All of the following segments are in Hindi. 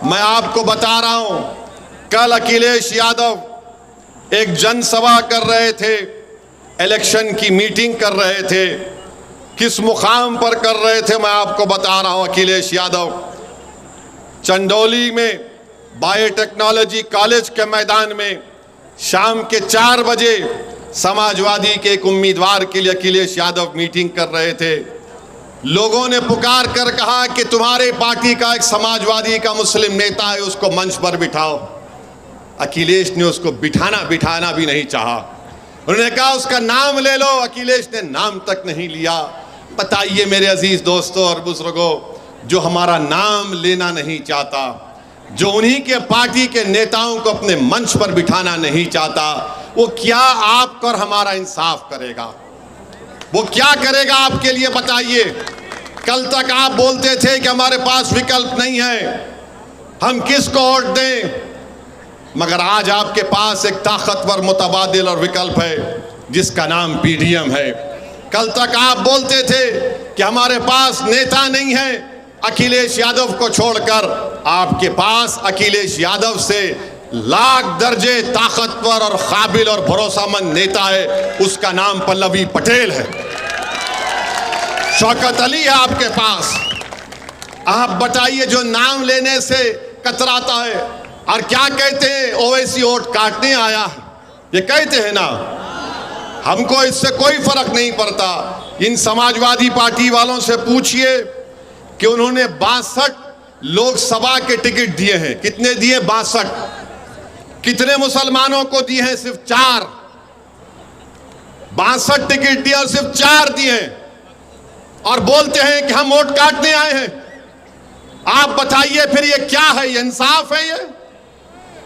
मैं आपको बता रहा हूं, कल अखिलेश यादव एक जनसभा कर रहे थे, इलेक्शन की मीटिंग कर रहे थे। किस मुकाम पर कर रहे थे मैं आपको बता रहा हूं। अखिलेश यादव चंदौली में बायोटेक्नोलॉजी कॉलेज के मैदान में शाम के 4 बजे समाजवादी के एक उम्मीदवार के लिए अखिलेश यादव मीटिंग कर रहे थे। लोगों ने पुकार कर कहा कि तुम्हारे पार्टी का एक समाजवादी का मुस्लिम नेता है, उसको मंच पर बिठाओ। अखिलेश ने उसको बिठाना भी नहीं चाहा। उन्होंने कहा उसका नाम ले लो। अखिलेश ने नाम तक नहीं लिया। बताइए मेरे अजीज दोस्तों और बुजुर्गों, जो हमारा नाम लेना नहीं चाहता, जो उन्हीं के पार्टी के नेताओं को अपने मंच पर बिठाना नहीं चाहता, वो क्या आपका और हमारा इंसाफ करेगा? वो क्या करेगा आपके लिए? बताइए। कल तक आप बोलते थे कि हमारे पास विकल्प नहीं है, हम किसको वोट दें, मगर आज आपके पास एक ताकतवर मुतबादिल और विकल्प है जिसका नाम पीडीएम है। कल तक आप बोलते थे कि हमारे पास नेता नहीं है, अखिलेश यादव को छोड़कर आपके पास अखिलेश यादव से लाख दर्जे ताकतवर और काबिल और भरोसामंद नेता है, उसका नाम पल्लवी पटेल है, शौकत अली है आपके पास। आप बताइए, जो नाम लेने से कतराता है और क्या कहते हैं, ओवैसी वोट काटने आया, ये कहते हैं ना। हमको इससे कोई फर्क नहीं पड़ता। इन समाजवादी पार्टी वालों से पूछिए कि उन्होंने 62 लोकसभा के टिकट दिए हैं। कितने दिए? 62। कितने मुसलमानों को दिए हैं? सिर्फ 4। 62 टिकट दिए और सिर्फ 4 दिए, और बोलते हैं कि हम वोट काटने आए हैं। आप बताइए फिर ये क्या है? ये इंसाफ है?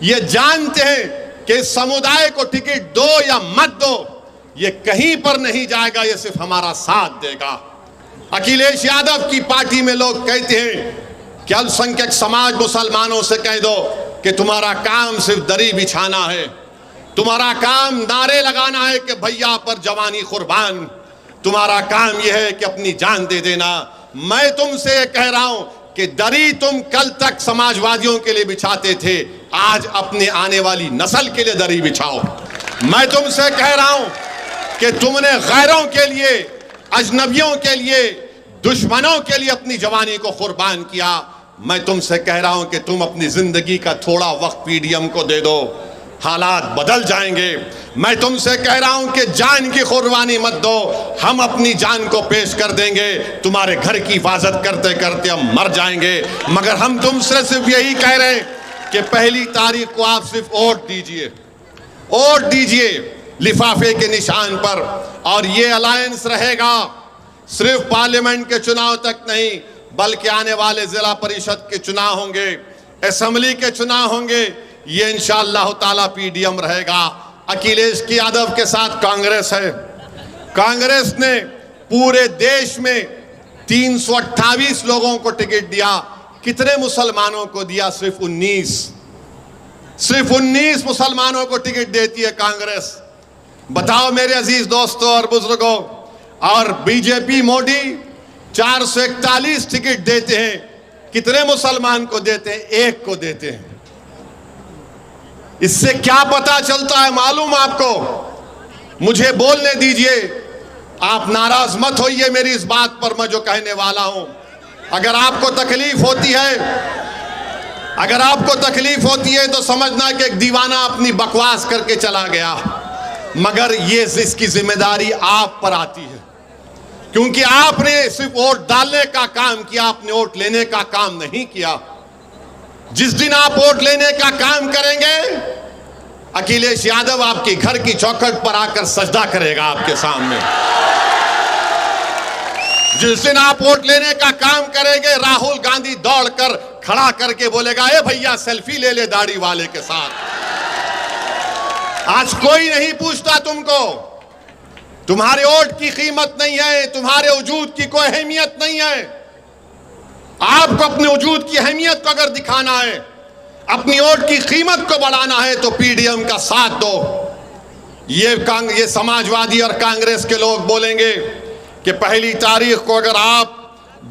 ये जानते हैं कि समुदाय को टिकट दो या मत दो, ये कहीं पर नहीं जाएगा, ये सिर्फ हमारा साथ देगा। अखिलेश यादव की पार्टी में लोग कहते हैं कि अल्पसंख्यक समाज मुसलमानों से कह दो कि तुम्हारा काम सिर्फ दरी बिछाना है, तुम्हारा काम नारे लगाना है कि भैया पर जवानी कुर्बान, तुम्हारा काम यह है कि अपनी जान दे देना। मैं तुमसे कह रहा हूं कि दरी तुम कल तक समाजवादियों के लिए बिछाते थे, आज अपने आने वाली नस्ल के लिए दरी बिछाओ। मैं तुमसे कह रहा हूं कि तुमने गैरों के लिए, अजनबियों के लिए, दुश्मनों के लिए अपनी जवानी को कुर्बान किया। मैं तुमसे कह रहा हूं कि तुम अपनी जिंदगी का थोड़ा वक्त पीडीएम को दे दो, हालात बदल जाएंगे। मैं तुमसे कह रहा हूं कि जान की कुर्बानी मत दो, हम अपनी जान को पेश कर देंगे, तुम्हारे घर की हिफाजत करते करते हम मर जाएंगे। मगर हम तुमसे सिर्फ यही कह रहे हैं कि 1 तारीख को आप सिर्फ वोट दीजिए, वोट दीजिए लिफाफे के निशान पर। और ये अलायंस रहेगा सिर्फ पार्लियामेंट के चुनाव तक नहीं, बल्कि आने वाले जिला परिषद के चुनाव होंगे, असेंबली के चुनाव होंगे, ये इंशाअल्लाह ताला पीडीएम रहेगा। अखिलेश यादव के साथ कांग्रेस है। कांग्रेस ने पूरे देश में 328 लोगों को टिकट दिया। कितने मुसलमानों को दिया? सिर्फ 19। सिर्फ 19 मुसलमानों को टिकट देती है कांग्रेस। बताओ मेरे अजीज दोस्तों और बुजुर्गों। और बीजेपी मोदी 441 टिकट देते हैं। कितने मुसलमान को देते हैं? 1 को देते हैं। इससे क्या पता चलता है मालूम आपको? मुझे बोलने दीजिए, आप नाराज मत होइए मेरी इस बात पर, मैं जो कहने वाला हूं। अगर आपको तकलीफ होती है, अगर आपको तकलीफ होती है तो समझना कि एक दीवाना अपनी बकवास करके चला गया, मगर ये इसकी जिम्मेदारी आप पर आती है, क्योंकि आपने सिर्फ वोट डालने का काम किया, आपने वोट लेने का काम नहीं किया। जिस दिन आप वोट लेने का काम करेंगे, अखिलेश यादव आपके घर की चौखट पर आकर सजदा करेगा आपके सामने। जिस दिन आप वोट लेने का काम करेंगे, राहुल गांधी दौड़कर खड़ा करके बोलेगा, ए भैया सेल्फी ले ले दाढ़ी वाले के साथ। आज कोई नहीं पूछता तुमको, तुम्हारे वोट की कीमत नहीं है, तुम्हारे वजूद की कोई अहमियत नहीं है। आपको अपने वजूद की अहमियत को अगर दिखाना है, अपनी वोट की कीमत को बढ़ाना है, तो पीडीएम का साथ दो। ये समाजवादी और कांग्रेस के लोग बोलेंगे कि 1 तारीख को अगर आप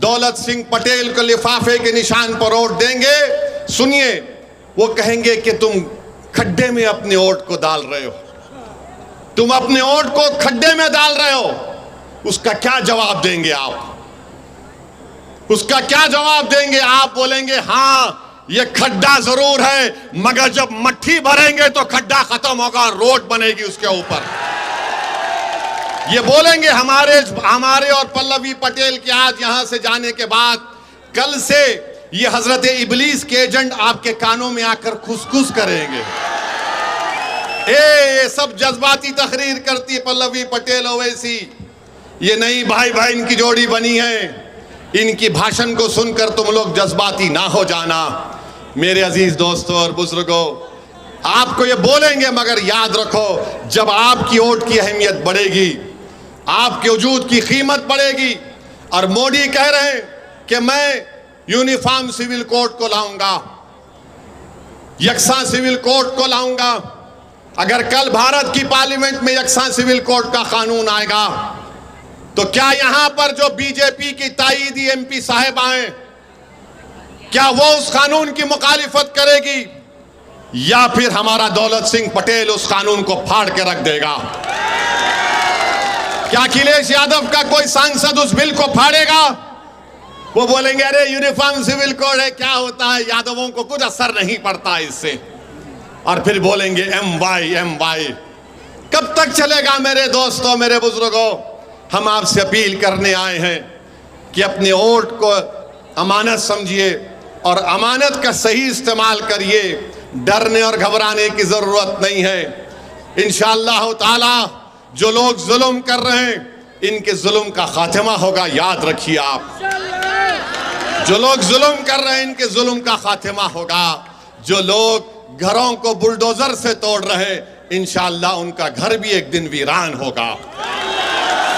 दौलत सिंह पटेल को लिफाफे के निशान पर वोट देंगे सुनिए, वो कहेंगे कि तुम खड्डे में अपने वोट को डाल रहे हो, तुम अपने वोट को खड्डे में डाल रहे हो। उसका क्या जवाब देंगे आप? उसका क्या जवाब देंगे आप? बोलेंगे हाँ ये खड्डा जरूर है, मगर जब मट्ठी भरेंगे तो खड्डा खत्म होगा, रोड बनेगी उसके ऊपर। ये बोलेंगे हमारे और पल्लवी पटेल के आज यहां से जाने के बाद, कल से ये हजरत इबलीस के एजेंट आपके कानों में आकर खुसखुस करेंगे। ये सब जज्बाती तकरीर करती पल्लवी पटेल ओवैसी, ये नई भाई भाई इनकी जोड़ी बनी है। इनकी भाषण को सुनकर तुम लोग जज्बाती ना हो जाना। मेरे अजीज दोस्तों और बुजुर्गों, आपको ये बोलेंगे, मगर याद रखो, जब आपकी वोट की अहमियत बढ़ेगी, आपके वजूद की कीमत बढ़ेगी। और मोदी कह रहे हैं कि मैं यूनिफॉर्म सिविल कोड को लाऊंगा, यकसा सिविल कोड को लाऊंगा। अगर कल भारत की पार्लियामेंट में यकसा सिविल कोड का कानून आएगा, तो क्या यहां पर जो बीजेपी की ताईदी एमपी साहब आए, क्या वो उस कानून की मुखालिफत करेगी, या फिर हमारा दौलत सिंह पटेल उस कानून को फाड़ के रख देगा? क्या अखिलेश यादव का कोई सांसद उस बिल को फाड़ेगा? वो बोलेंगे अरे यूनिफॉर्म सिविल कोड है, क्या होता है, यादवों को कुछ असर नहीं पड़ता इससे। और फिर बोलेंगे एम वाई। कब तक चलेगा मेरे दोस्तों, मेरे बुजुर्गों? हम आपसे अपील करने आए हैं कि अपने वोट को अमानत समझिए और अमानत का सही इस्तेमाल करिए। डरने और घबराने की जरूरत नहीं है। इंशाअल्लाह ताला जो लोग जुल्म कर रहे हैं, इनके जुल्म का खात्मा होगा, याद रखिए आप। जो लोग जुल्म कर रहे हैं, इनके जुल्म का खात्मा होगा। जो लोग घरों को बुलडोजर से तोड़ रहे हैं, इंशाअल्लाह उनका घर भी एक दिन वीरान होगा।